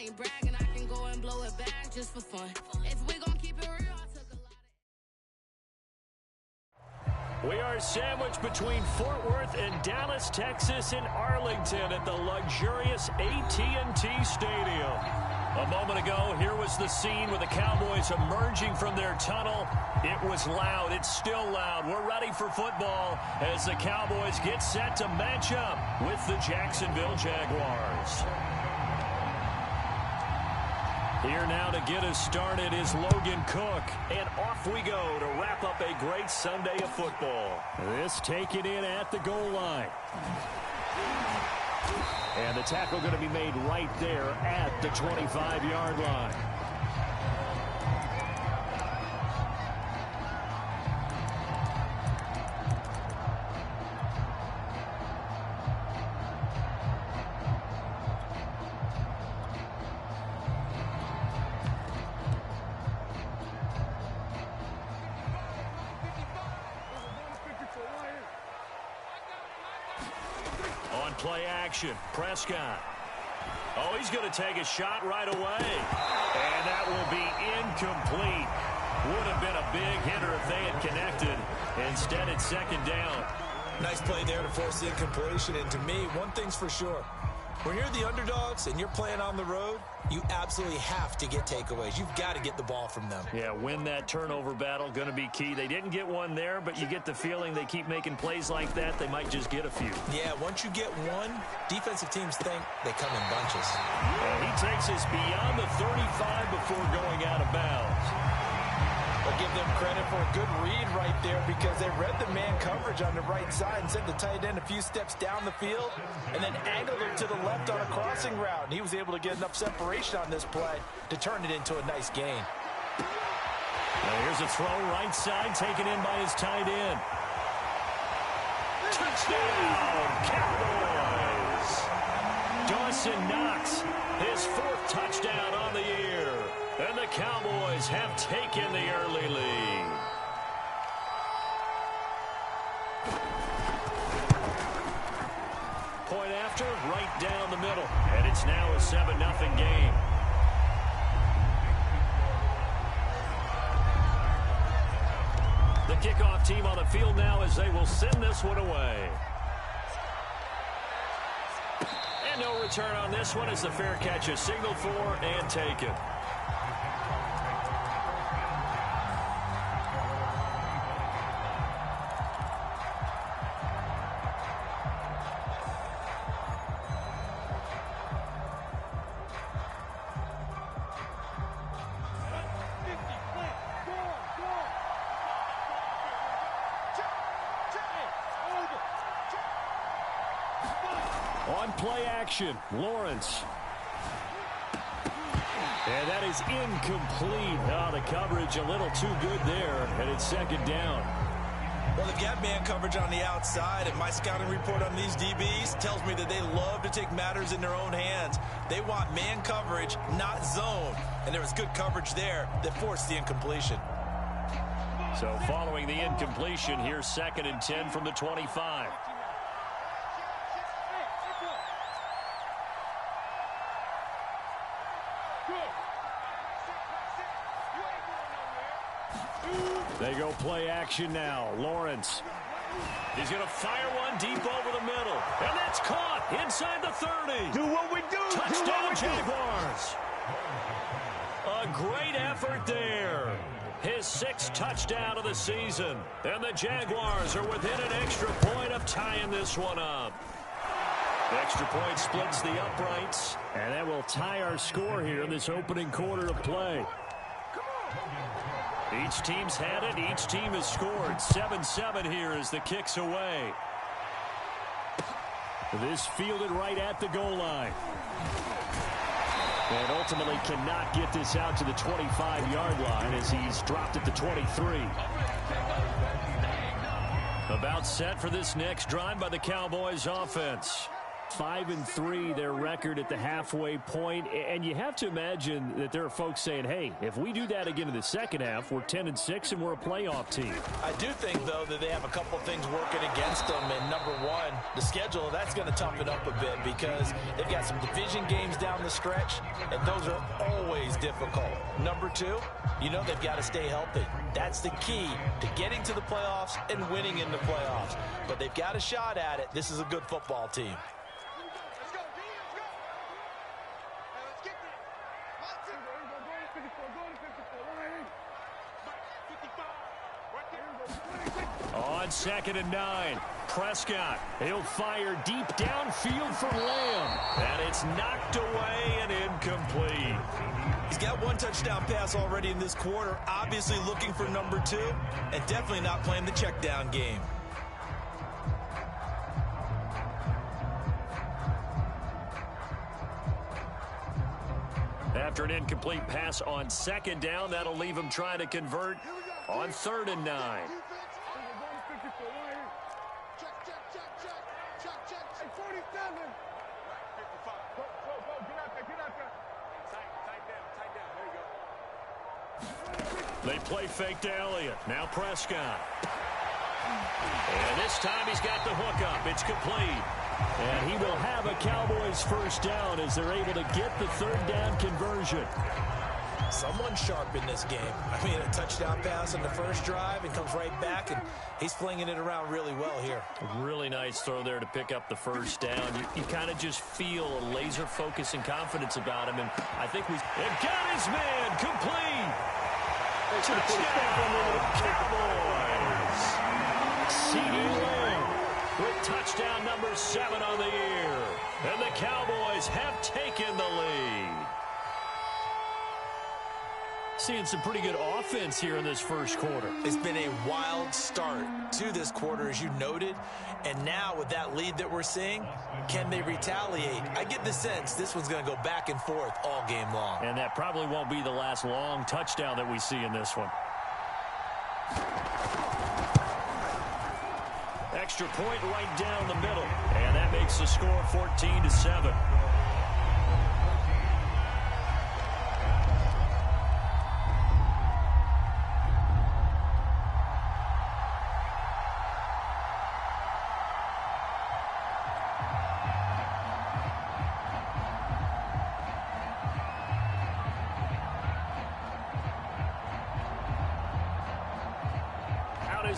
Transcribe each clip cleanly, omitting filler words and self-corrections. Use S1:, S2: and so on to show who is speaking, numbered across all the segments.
S1: ain't bragging, I can go and blow it back just for fun. If we gon' keep it real, I took a lot of...
S2: We are sandwiched between Fort Worth and Dallas, Texas, and Arlington at the luxurious AT&T Stadium. A moment ago, here was the scene with the Cowboys emerging from their tunnel. It was loud. It's still loud. We're ready for football as the Cowboys get set to match up with the Jacksonville Jaguars. Here now to get us started is Logan Cook. And off we go to wrap up a great Sunday of football. This taken in at the goal line. And the tackle going to be made right there at the 25-yard line. Play action. Prescott. Oh, he's going to take a shot right away. And that will be incomplete. Would have been a big hitter if they had connected. Instead, it's second down.
S3: Nice play there to force the incompletion. And to me, one thing's for sure. When you're the underdogs and you're playing on the road, you absolutely have to get takeaways. You've got to get the ball from them.
S2: Yeah, win that turnover battle, going to be key. They didn't get one there, but you get the feeling they keep making plays like that, they might just get a few.
S3: Yeah, once you get one, defensive teams think they come in bunches.
S2: And he takes us beyond the 35 before going out of bounds.
S3: I'll give them credit for a good read right there because they read the man coverage on the right side and sent the tight end a few steps down the field and then angled him to the left on a crossing route. And he was able to get enough separation on this play to turn it into a nice gain.
S2: Now here's a throw right side taken in by his tight end. Touchdown, Cowboys! Dawson Knox, his fourth touchdown on the year. And the Cowboys have taken the early lead. Point after, right down the middle. And it's now a 7-0 game. The kickoff team on the field now as they will send this one away. And no return on this one as the fair catch is signaled for and taken. On play action, Lawrence. And that is incomplete. Oh, the coverage a little too good there, and it's second down.
S3: Well, they've got man coverage on the outside, and my scouting report on these DBs tells me that they love to take matters in their own hands. They want man coverage, not zone. And there was good coverage there that forced the incompletion.
S2: So following the incompletion, here's 2nd and 10 from the 25. They go play action now. Lawrence. He's going to fire one deep over the middle. And that's caught inside the 30.
S4: Do what we do.
S2: Touchdown, Jaguars. A great effort there. His 6th touchdown of the season. And the Jaguars are within an extra point of tying this one up. The extra point splits the uprights. And that will tie our score here in this opening quarter of play. Each team's had it. Each team has scored. 7-7 here as the kick's away. This fielded right at the goal line. And ultimately cannot get this out to the 25-yard line as he's dropped at the 23. About set for this next drive by the Cowboys offense. 5-3 their record at the halfway point, and you have to imagine that there are folks saying, hey, if we do that again in the second half, we're 10-6 and we're a playoff team.
S3: I do think, though, that they have a couple of things working against them, and number one, the schedule, that's going to toughen up a bit because they've got some division games down the stretch, and those are always difficult. Number two, you know they've got to stay healthy. That's the key to getting to the playoffs and winning in the playoffs. But they've got a shot at it. This is a good football team.
S2: On 2nd and 9, Prescott. He'll fire deep downfield for Lamb. And it's knocked away and incomplete.
S3: He's got one touchdown pass already in this quarter, obviously looking for number 2, and definitely not playing the check down game.
S2: After an incomplete pass on 2nd down, that'll leave him trying to convert on 3rd and 9. They play fake to Elliott. Now Prescott. And this time he's got the hook up. It's complete. And he will have a Cowboys first down as they're able to get the 3rd down conversion.
S3: Someone sharp in this game. I mean, a touchdown pass on the first drive and comes right back, and he's flinging it around really well here.
S2: Really nice throw there to pick up the first down. You kind of just feel a laser focus and confidence about him, and I think they've got his man complete. Touchdown, Cowboys. CeeDee Lamb with touchdown number 7 on the year. And the Cowboys have taken the lead. Seeing some pretty good offense here in this first quarter.
S3: It's been a wild start to this quarter, as you noted. And now with that lead that we're seeing, can they retaliate? I get the sense this one's going to go back and forth all game long.
S2: And that probably won't be the last long touchdown that we see in this one. Extra point right down the middle. And that makes the score 14-7.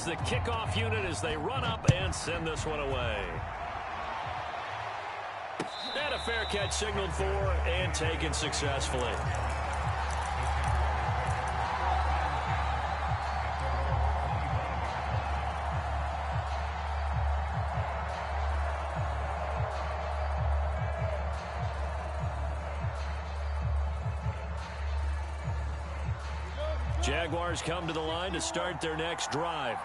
S2: The kickoff unit as they run up and send this one away. And a fair catch signaled for and taken successfully. Jaguars come to the line to start their next drive.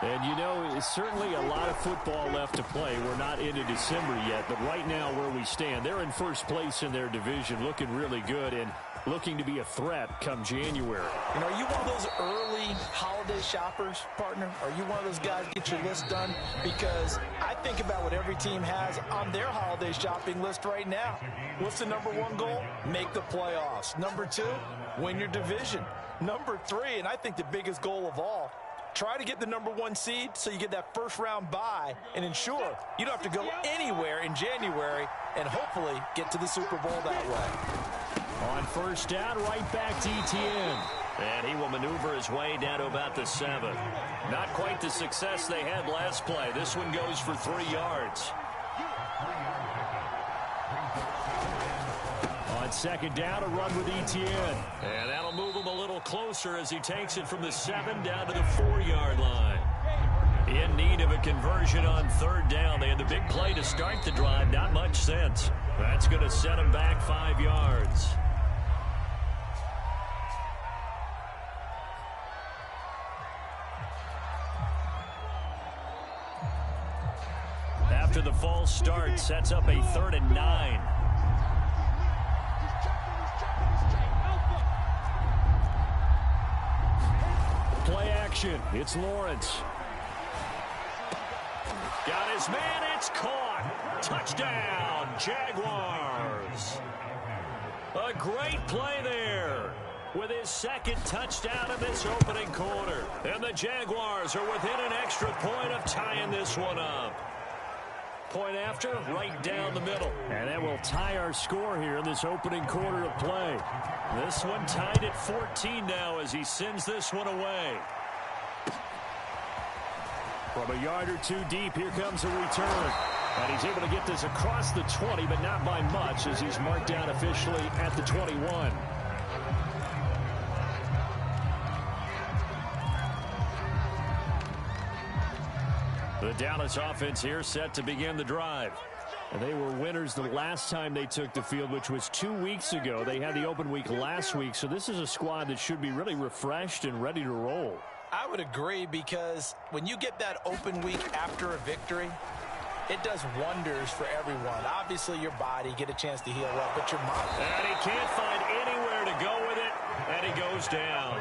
S2: And, you know, it's certainly a lot of football left to play. We're not into December yet, but right now where we stand, they're in first place in their division, looking really good and looking to be a threat come January.
S3: You know, are you one of those early holiday shoppers, partner? Are you one of those guys get your list done? Because I think about what every team has on their holiday shopping list right now. What's the number 1 goal? Make the playoffs. Number 2, win your division. Number 3, and I think the biggest goal of all, try to get the number 1 seed so you get that first round bye and ensure you don't have to go anywhere in January and hopefully get to the Super Bowl that way.
S2: On first down, right back to Etienne. And he will maneuver his way down to about the 7. Not quite the success they had last play. This one goes for 3 yards. On second down, a run with Etienne. And that'll move him a little closer as he takes it from the 7 down to the 4-yard line. In need of a conversion on 3rd down. They had the big play to start the drive. Not much sense. That's going to set him back 5 yards. After the false start, sets up a 3rd and 9. Play action. It's Lawrence. Got his man. It's caught. Touchdown, Jaguars. A great play there with his second touchdown in this opening quarter. And the Jaguars are within an extra point of tying this one up. Point after, right down the middle. And that will tie our score here in this opening quarter of play. This one tied at 14 now as he sends this one away. From a yard or two deep, here comes a return. And he's able to get this across the 20, but not by much as he's marked down officially at the 21. The Dallas offense here set to begin the drive. And they were winners the last time they took the field, which was 2 weeks ago. They had the open week last week, so this is a squad that should be really refreshed and ready to roll.
S3: I would agree, because when you get that open week after a victory, it does wonders for everyone. Obviously, your body, get a chance to heal up, but your mind.
S2: And he can't find anywhere to go with it, and he goes down.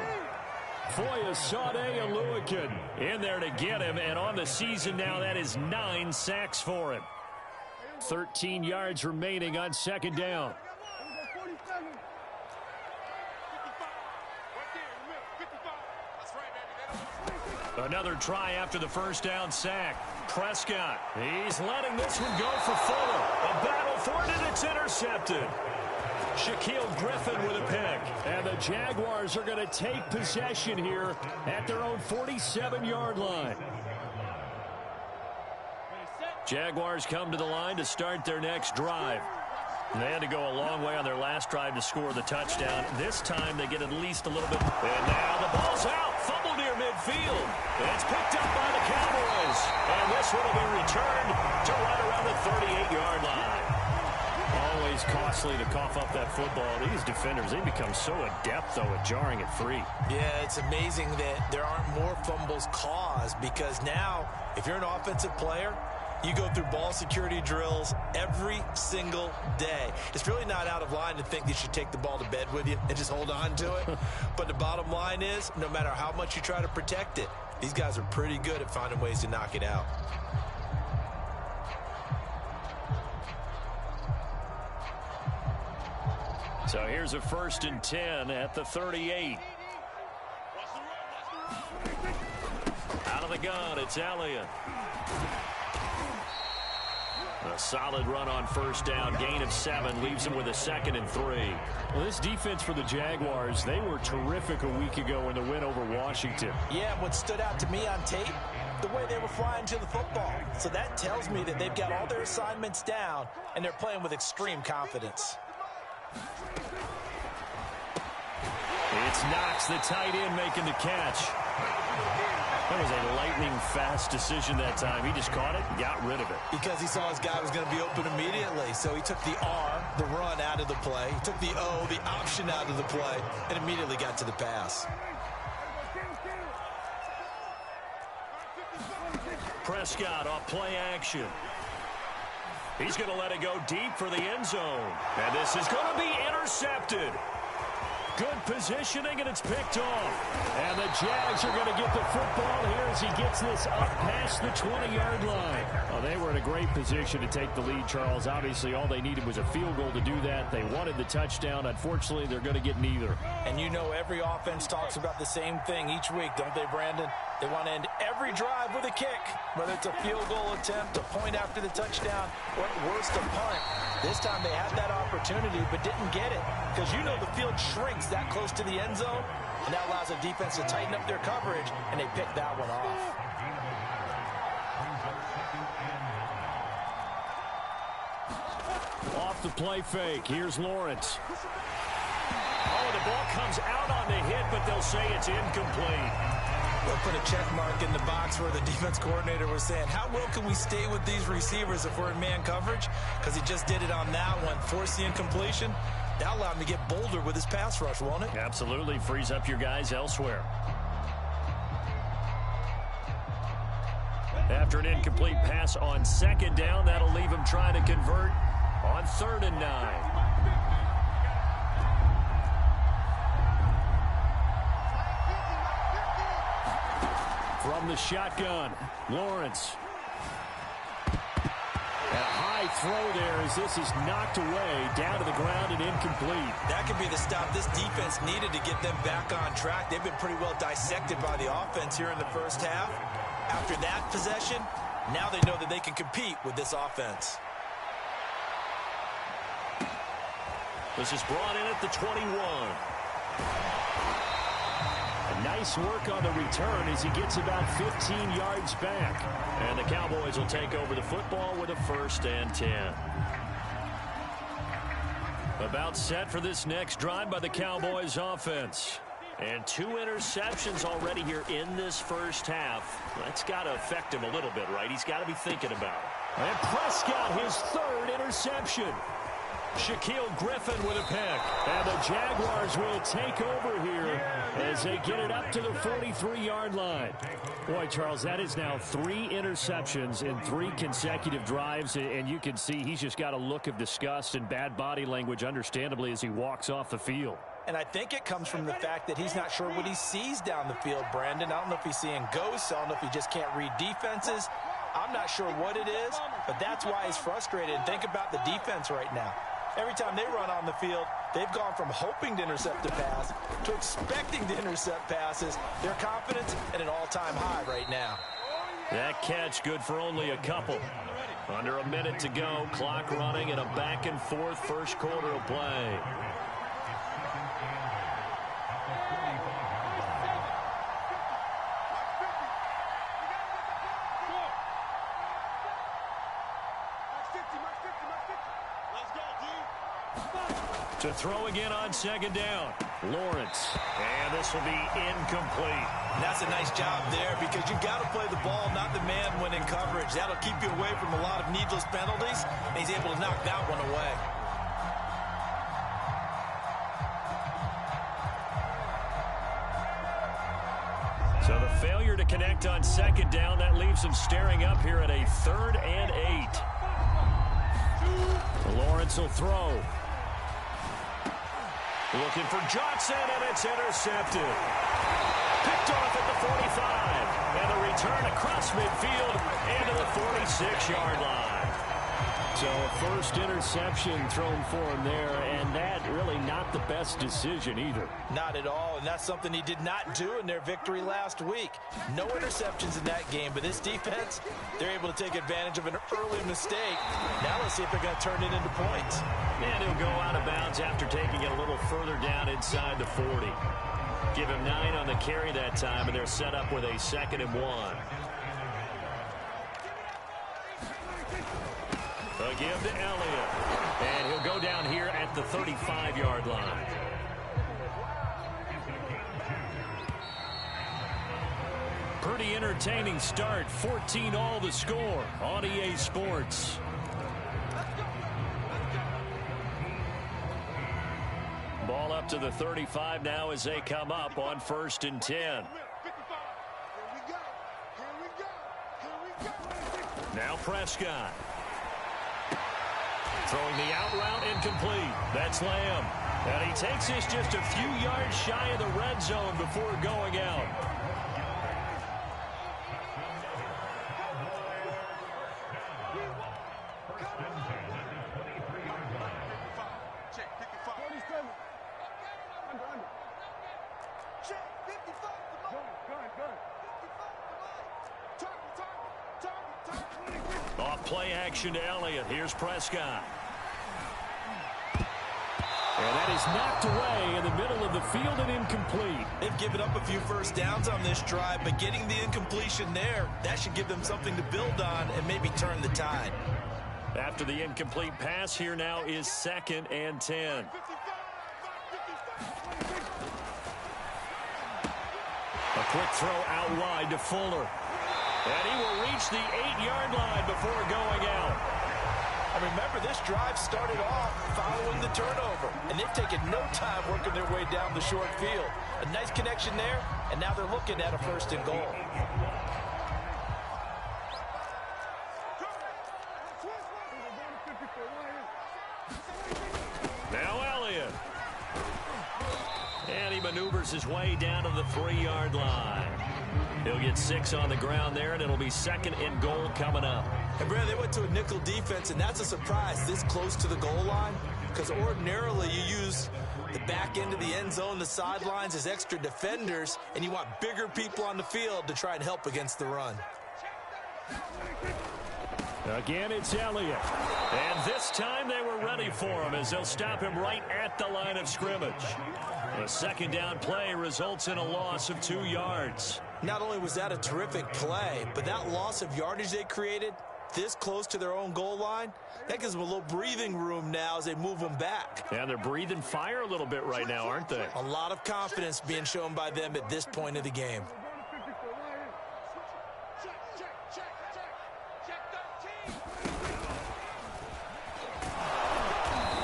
S2: Foya Sade Aluakin in there to get him, and on the season now, that is 9 sacks for him. 13 yards remaining on second down. Another try after the first down sack. Prescott, he's letting this one go for Fuller. A battle for it, and it's intercepted. Shaquille Griffin with a pick. And the Jaguars are going to take possession here at their own 47-yard line. Jaguars come to the line to start their next drive. They had to go a long way on their last drive to score the touchdown. This time they get at least a little bit. And now the ball's out. Fumble near midfield. It's picked up by the Cowboys. And this one will be returned to right around the 38-yard line. Always costly to cough up that football. These defenders, they become so adept, though, at jarring it free.
S3: Yeah, it's amazing that there aren't more fumbles caused, because now, if you're an offensive player, you go through ball security drills every single day. It's really not out of line to think you should take the ball to bed with you and just hold on to it. But the bottom line is, no matter how much you try to protect it, these guys are pretty good at finding ways to knock it out.
S2: So here's a 1st and 10 at the 38. Out of the gun, it's Elliott. A solid run on first down, gain of 7, leaves him with a 2nd and 3. Well, this defense for the Jaguars, they were terrific a week ago in the win over Washington.
S3: Yeah, what stood out to me on tape, the way they were flying to the football. So that tells me that they've got all their assignments down, and they're playing with extreme confidence.
S2: It's Knox, the tight end, making the catch. That was a lightning-fast decision that time. He just caught it and got rid of it.
S3: Because he saw his guy was going to be open immediately. So he took the R, the run, out of the play. He took the O, the option, out of the play, and immediately got to the pass.
S2: Prescott off play action. He's going to let it go deep for the end zone. And this is going to be intercepted. Good positioning, and it's picked off. And the Jags are going to get the football here as he gets this up past the 20-yard line. Well, they were in a great position to take the lead, Charles. Obviously, all they needed was a field goal to do that. They wanted the touchdown. Unfortunately, they're going to get neither.
S3: And you know every offense talks about the same thing each week, don't they, Brandon? They want to end every drive with a kick, whether it's a field goal attempt, a point after the touchdown, or at worst, a punt. This time they had that opportunity but didn't get it, because you know the field shrinks that close to the end zone, and that allows the defense to tighten up their coverage, and they picked that one off.
S2: Off the play fake, here's Lawrence. Oh, the ball comes out on the hit, but they'll say it's incomplete.
S3: They'll put a check mark in the box where the defense coordinator was saying, how well can we stay with these receivers if we're in man coverage? Because he just did it on that one, forced the incompletion. That'll allow him to get bolder with his pass rush, won't it?
S2: Absolutely, frees up your guys elsewhere. After an incomplete pass on second down, that'll leave him trying to convert on 3rd and 9. From the shotgun, Lawrence. And right throw there as this is knocked away, down to the ground and incomplete.
S3: That could be the stop this defense needed to get them back on track. They've been pretty well dissected by the offense here in the first half. After that possession, now they know that they can compete with this offense.
S2: This is brought in at the 21. Nice work on the return as he gets about 15 yards back. And the Cowboys will take over the football with a 1st and 10. About set for this next drive by the Cowboys offense. And 2 interceptions already here in this first half. That's got to affect him a little bit, right? He's got to be thinking about it. And Prescott, his 3rd interception. Shaquille Griffin with a pick. And the Jaguars will take over here as they get it up to the 43-yard line. Boy, Charles, that is now 3 interceptions in 3 consecutive drives, and you can see he's just got a look of disgust and bad body language, understandably, as he walks off the field.
S3: And I think it comes from the fact that he's not sure what he sees down the field, Brandon. I don't know if he's seeing ghosts. I don't know if he just can't read defenses. I'm not sure what it is, but that's why he's frustrated. And think about the defense right now. Every time they run on the field, they've gone from hoping to intercept a pass to expecting to intercept passes. Their confidence at an all-time high right now.
S2: That catch good for only a couple. Under a minute to go, clock running, and a back-and-forth first quarter of play. To throw again on 2nd down. Lawrence. And this will be incomplete.
S3: And that's a nice job there because you've got to play the ball, not the man when in coverage. That'll keep you away from a lot of needless penalties. And he's able to knock that one away.
S2: So the failure to connect on 2nd down, that leaves him staring up here at a 3rd and 8. Lawrence will throw. Looking for Johnson, and it's intercepted. Picked off at the 45. And the return across midfield into the 46-yard line. So a first interception thrown for him there, and that really not the best decision either.
S3: Not at all, and that's something he did not do in their victory last week. No interceptions in that game, but this defense, they're able to take advantage of an early mistake. Now let's see if they're going to turn it into points.
S2: And he'll go out of bounds after taking it a little further down inside the 40. Give him 9 on the carry that time, and they're set up with a 2nd and 1. A give to Elliott. And he'll go down here at the 35-yard line. Pretty entertaining start. 14 all the score on EA Sports. Ball up to the 35 now as they come up on 1st and 10. Now Prescott. Throwing the out route incomplete. That's Lamb. And he takes this just a few yards shy of the red zone before going out. Off play action to Elliott. Here's Prescott. And that is knocked away in the middle of the field and incomplete.
S3: They've given up a few first downs on this drive, but getting the incompletion there, that should give them something to build on and maybe turn the tide.
S2: After the incomplete pass, here now is 2nd and 10. A quick throw out wide to Fuller. And he will reach the 8-yard line before going out.
S3: And remember, this drive started off following the turnover, and they've taken no time working their way down the short field. A nice connection there, and now they're looking at a 1st and goal.
S2: Now Elliott. And he maneuvers his way down to the 3-yard line. He'll get 6 on the ground there, and it'll be 2nd and goal coming up.
S3: And, Brad, they went to a nickel defense, and that's a surprise this close to the goal line, because ordinarily you use the back end of the end zone, the sidelines as extra defenders, and you want bigger people on the field to try and help against the run.
S2: Again, it's Elliott. And this time they were ready for him as they'll stop him right at the line of scrimmage. A 2nd down play results in a loss of 2 yards.
S3: Not only was that a terrific play, but that loss of yardage they created this close to their own goal line, that gives them a little breathing room now as they move them back.
S2: And they're breathing fire a little bit right now, aren't they?
S3: A lot of confidence being shown by them at this point of the game.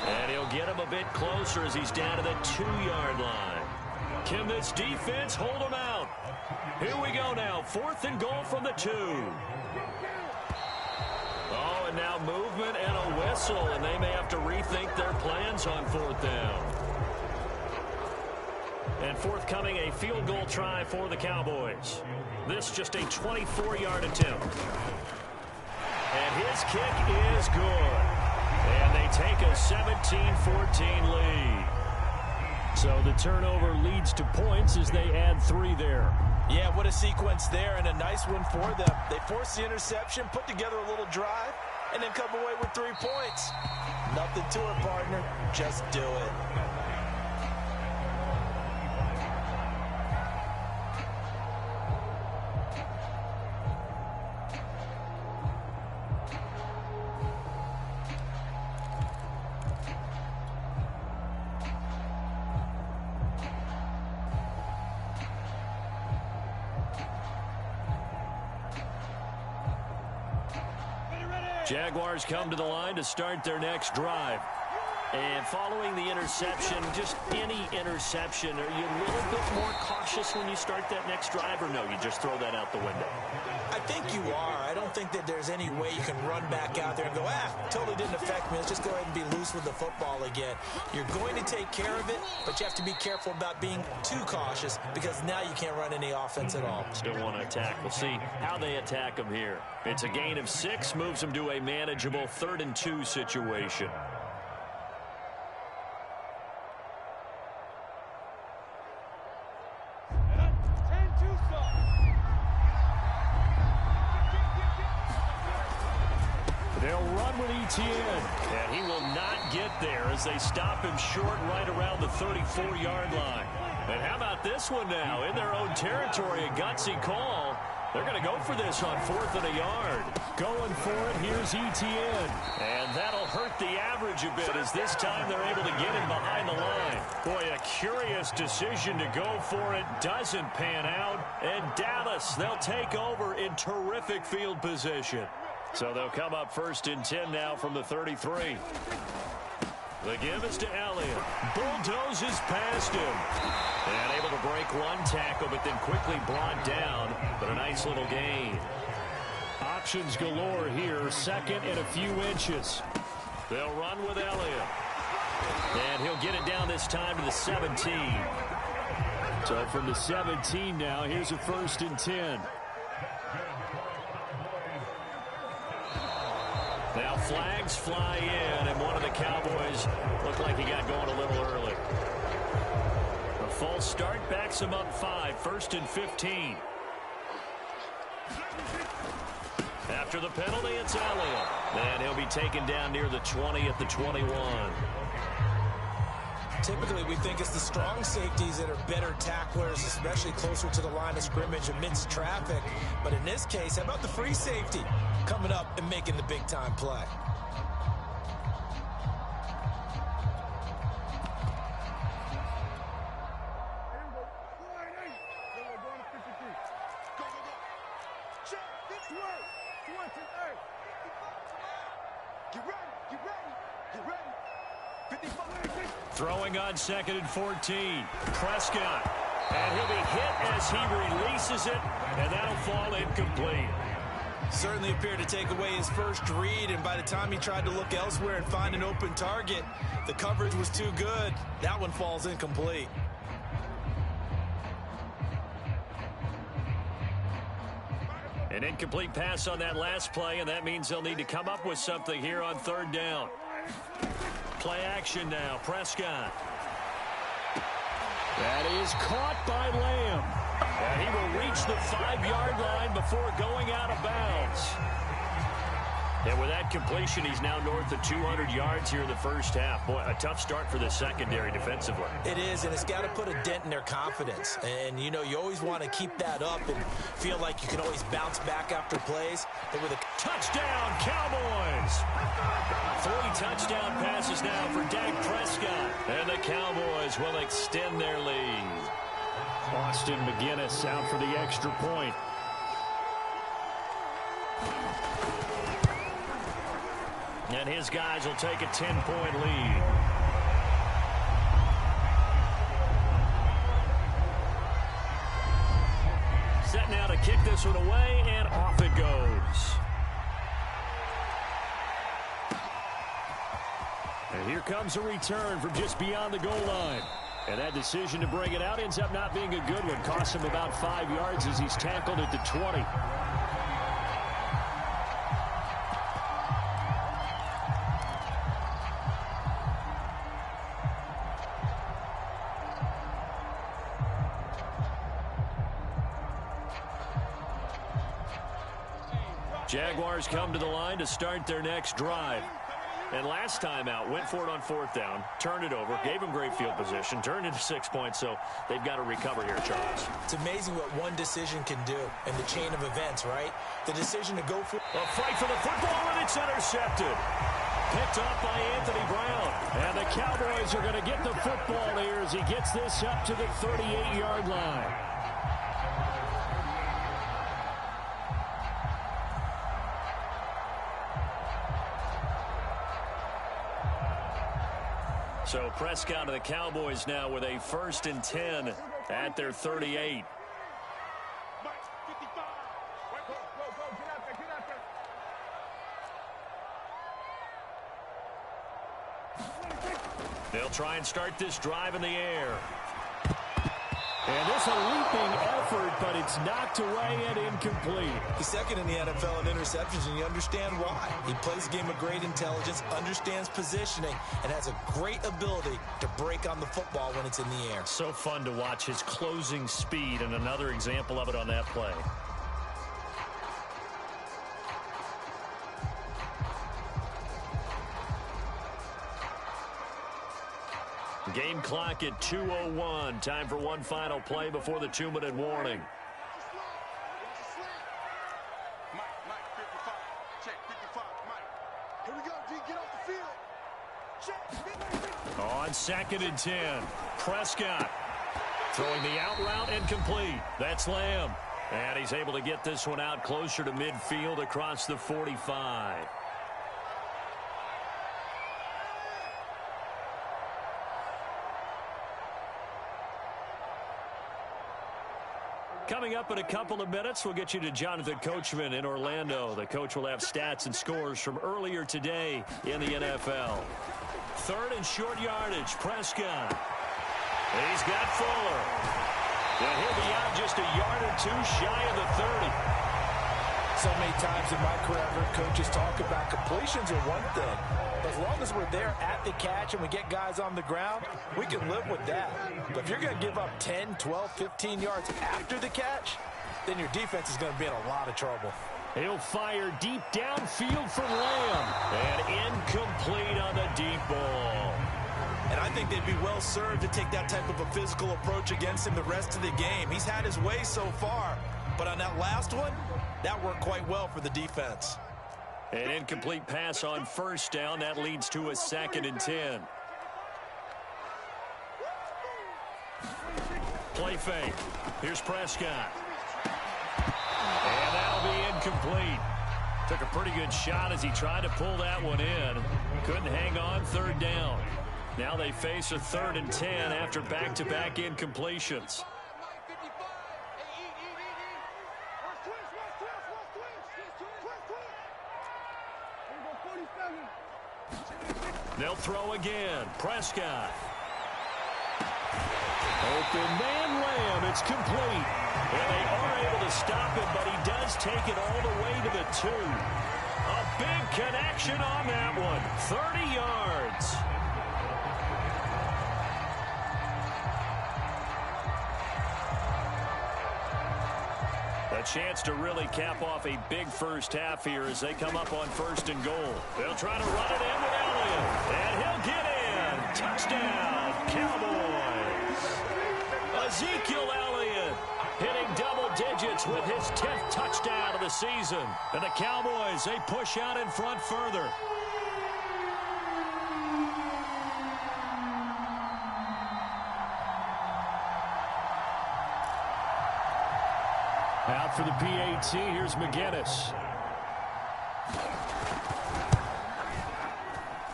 S2: And he'll get him a bit closer as he's down to the 2-yard line. Can this defense hold him out? Here we go now. 4th and goal from the 2. Oh, and now movement and a whistle, and they may have to rethink their plans on 4th down. And forthcoming, a field goal try for the Cowboys. This just a 24-yard attempt. And his kick is good. And they take a 17-14 lead. So the turnover leads to points as they add 3 there.
S3: Yeah, what a sequence there, and a nice one for them. They forced the interception, put together a little drive, and then come away with 3 points. Nothing to it, partner. Just do it.
S2: Jaguars come to the line to start their next drive. And following the interception, just any interception, are you a little bit more cautious when you start that next drive, or no, you just throw that out the window?
S3: I think you are. I don't think that there's any way you can run back out there and go, totally didn't affect me. Let's just go ahead and be loose with the football again. You're going to take care of it, but you have to be careful about being too cautious because now you can't run any offense at all.
S2: Still want to attack. We'll see how they attack them here. It's a gain of 6, moves them to a manageable 3rd and 2 situation. They'll run with Etienne, and he will not get there as they stop him short right around the 34-yard line. And how about this one now? In their own territory, a gutsy call. They're going to go for this on 4th and a yard. Going for it, here's Etienne. And that'll hurt the average a bit as this time they're able to get him behind the line. Boy, a curious decision to go for it. Doesn't pan out. And Dallas, they'll take over in terrific field position. So they'll come up 1st and 10 now from the 33. The give is to Elliott. Bulldozes past him. And able to break one tackle, but then quickly brought down. But a nice little gain. Options galore here. 2nd and a few inches. They'll run with Elliott. And he'll get it down this time to the 17. So from the 17 now, here's a 1st and 10. Now flags fly in, and one of the Cowboys looked like he got going a little early. A false start backs him up 5, 1st and 15. After the penalty, it's Elliott. And he'll be taken down near the 20 at the 21.
S3: Typically, we think it's the strong safeties that are better tacklers, especially closer to the line of scrimmage amidst traffic. But in this case, how about the free safety coming up and making the big-time play?
S2: Throwing on 2nd and 14. Prescott. And he'll be hit as he releases it, and that'll fall incomplete.
S3: Certainly appeared to take away his first read, and by the time he tried to look elsewhere and find an open target, the coverage was too good. That one falls incomplete.
S2: An incomplete pass on that last play, and that means they'll need to come up with something here on third down. Play action now. Prescott. That is caught by Lamb. And he will reach the 5-yard line before going out of bounds. And with that completion, he's now north of 200 yards here in the first half. Boy, a tough start for the secondary defensively.
S3: It is, and it's got to put a dent in their confidence. And, you know, you always want to keep that up and feel like you can always bounce back after plays. But with a
S2: touchdown, Cowboys! 3 touchdown passes now for Dak Prescott. And the Cowboys will extend their lead. Austin McGinnis out for the extra point. And his guys will take a 10-point lead. Set now to kick this one away, and off it goes. And here comes a return from just beyond the goal line. And that decision to bring it out ends up not being a good one. Costs him about 5 yards as he's tackled at the 20. Jaguars come to the line to start their next drive. And last time out, went for it on 4th down, turned it over, gave them great field position, turned into 6 points, so they've got to recover here, Charles.
S3: It's amazing what one decision can do in the chain of events, right? The decision to go for
S2: a fight for the football, and it's intercepted. Picked off by Anthony Brown. And the Cowboys are going to get the football here as he gets this up to the 38-yard line. So Prescott and the Cowboys now with a 1st and 10 at their 38. They'll try and start this drive in the air. And this a leaping effort, but it's knocked away and incomplete.
S3: He's second in the NFL in interceptions, and you understand why. He plays a game of great intelligence, understands positioning, and has a great ability to break on the football when it's in the air.
S2: So fun to watch his closing speed, and another example of it on that play. Game clock at 2:01. Time for one final play before the 2-minute warning. On 2nd and 10, Prescott throwing the out route and complete. That's Lamb. And he's able to get this one out closer to midfield across the 45. Coming up in a couple of minutes, we'll get you to Jonathan Coachman in Orlando. The coach will have stats and scores from earlier today in the NFL. 3rd and short yardage, Prescott. He's got Fuller. And he'll be out just a yard or two shy of the 30.
S3: So many times in my career, I've heard coaches talk about completions are one thing. But as long as we're there at the catch and we get guys on the ground, we can live with that. But if you're going to give up 10, 12, 15 yards after the catch, then your defense is going to be in a lot of trouble.
S2: He'll fire deep downfield for Lamb. And incomplete on the deep ball.
S3: And I think they'd be well served to take that type of a physical approach against him the rest of the game. He's had his way so far. But on that last one, that worked quite well for the defense.
S2: An incomplete pass on 1st down. That leads to a 2nd and 10. Play fake. Here's Prescott. And that'll be incomplete. Took a pretty good shot as he tried to pull that one in. Couldn't hang on 3rd down. Now they face a 3rd and 10 after back-to-back incompletions. They'll throw again. Prescott. Open man layup. It's complete. And they are able to stop him, but he does take it all the way to the 2. A big connection on that one. 30 yards. A chance to really cap off a big first half here as they come up on 1st and goal. They'll try to run it in with Elliott. And he'll get in. Touchdown, Cowboys. Ezekiel Elliott hitting double digits with his 10th touchdown of the season. And the Cowboys, they push out in front further. Out for the PAT, here's McGinnis.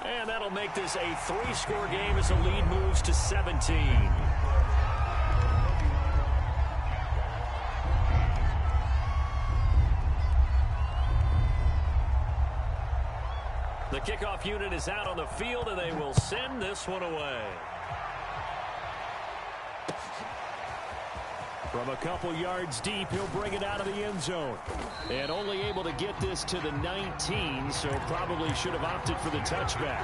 S2: And that'll make this a 3-score game as the lead moves to 17. The kickoff unit is out on the field, and they will send this one away. From a couple yards deep, he'll bring it out of the end zone. And only able to get this to the 19, so probably should have opted for the touchback.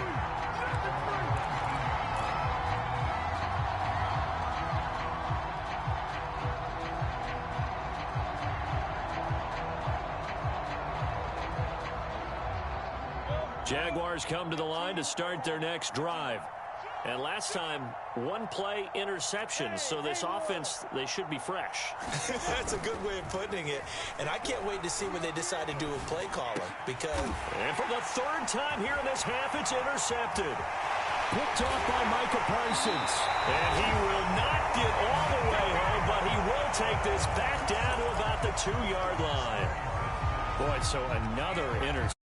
S2: Jaguars come to the line to start their next drive. And last time, 1-play interception. So this offense, they should be fresh.
S3: That's a good way of putting it. And I can't wait to see what they decide to do with play calling. Because...
S2: And for the 3rd time here in this half, it's intercepted. Picked off by Micah Parsons. And he will not get all the way home, but he will take this back down to about the 2-yard line. Boy, so another interception.